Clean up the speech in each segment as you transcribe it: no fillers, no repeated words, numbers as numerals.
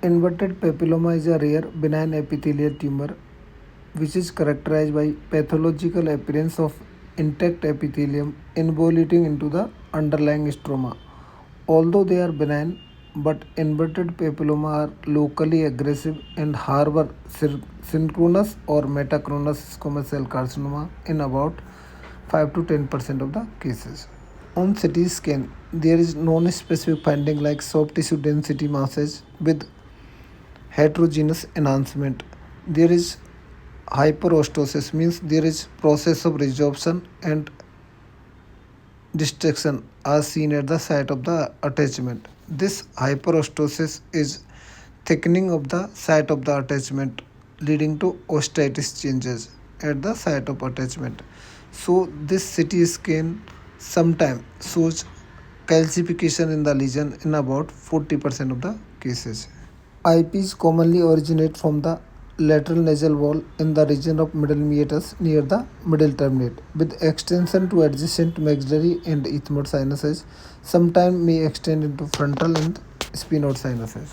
Inverted papilloma is a rare benign epithelial tumor which is characterized by pathological appearance of intact epithelium involuting into the underlying stroma. Although they are benign, but inverted papilloma are locally aggressive and harbor synchronous or metachronous squamous cell carcinoma in about 5 to 10% of the cases. On CT scan, there is non-specific finding like soft tissue density masses with heterogeneous enhancement. There is hyperostosis, means there is process of resorption and distraction are seen at the site of the attachment. This hyperostosis is thickening of the site of the attachment leading to osteitis changes at the site of attachment. So this CT scan sometimes shows calcification in the lesion in about 40% of the cases. IPs commonly originate from the lateral nasal wall in the region of middle meatus near the middle turbinate, with extension to adjacent maxillary and ethmoid sinuses. Sometimes may extend into frontal and sphenoid sinuses.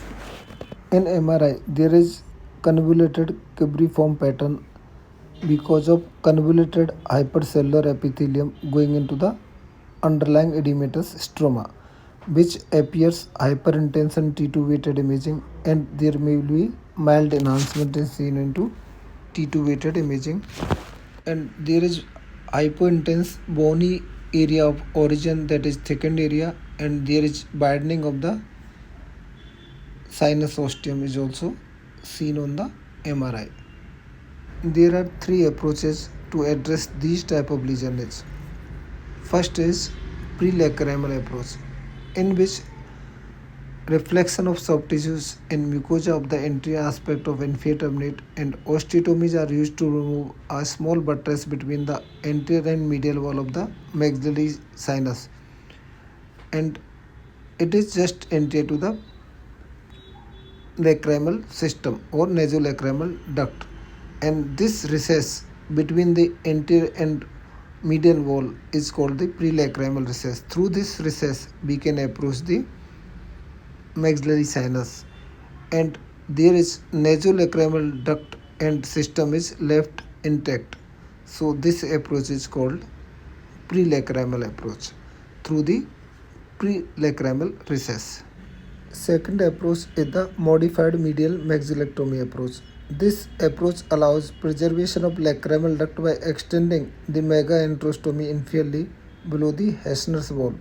In MRI, there is convoluted cubriform pattern because of convoluted hypercellular epithelium going into the underlying edematous stroma, which appears hyperintense in T2 weighted imaging, and there may be mild enhancement is seen into T2 weighted imaging, and there is hypointense bony area of origin, that is thickened area, and there is widening of the sinus ostium is also seen on the MRI. There are three approaches to address these type of lesions. First is prelacrimal approach, in which reflection of soft tissues and mucosa of the anterior aspect of inferior turbinate and osteotomies are used to remove a small buttress between the anterior and medial wall of the maxillary sinus, and it is just anterior to the lacrimal system or nasolacrimal duct, and this recess between the anterior and medial wall is called the prelacrimal recess. Through this recess we can approach the maxillary sinus, and there is nasolacrimal duct and system is left intact. So this approach is called prelacrimal approach through the prelacrimal recess. Second approach is the modified medial maxillectomy approach. This approach allows preservation of lacrimal duct by extending the megaantrostomy inferiorly below the Heschner's wall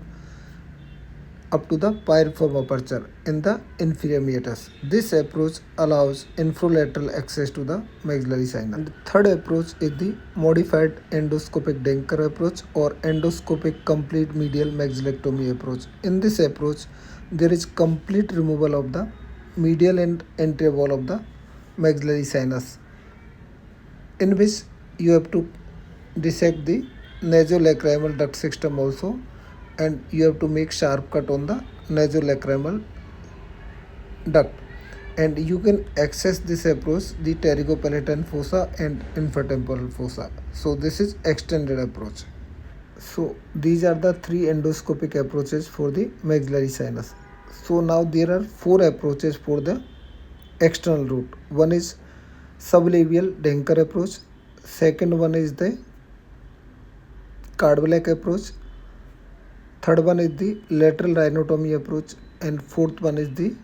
up to the pyriform aperture in the inferior meatus. This approach allows infralateral access to the maxillary sinus. And the third approach is the modified endoscopic Denker approach or endoscopic complete medial maxillectomy approach. In this approach, there is complete removal of the medial and anterior wall of the maxillary sinus, in which you have to dissect the nasolacrimal duct system also, and you have to make sharp cut on the nasolacrimal duct, and you can access this approach the pterygopalatine fossa and infratemporal fossa. So this is extended approach. So these are the three endoscopic approaches for the maxillary sinus. So now there are four approaches for the external route. One is sublabial Denker approach, second one is the Cardwell approach, third one is the lateral rhinotomy approach, and fourth one is the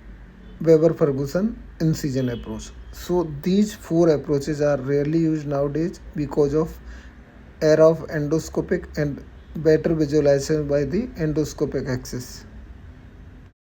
Weber-Ferguson incision approach. So these four approaches are rarely used nowadays because of era of endoscopic and better visualization by the endoscopic axis.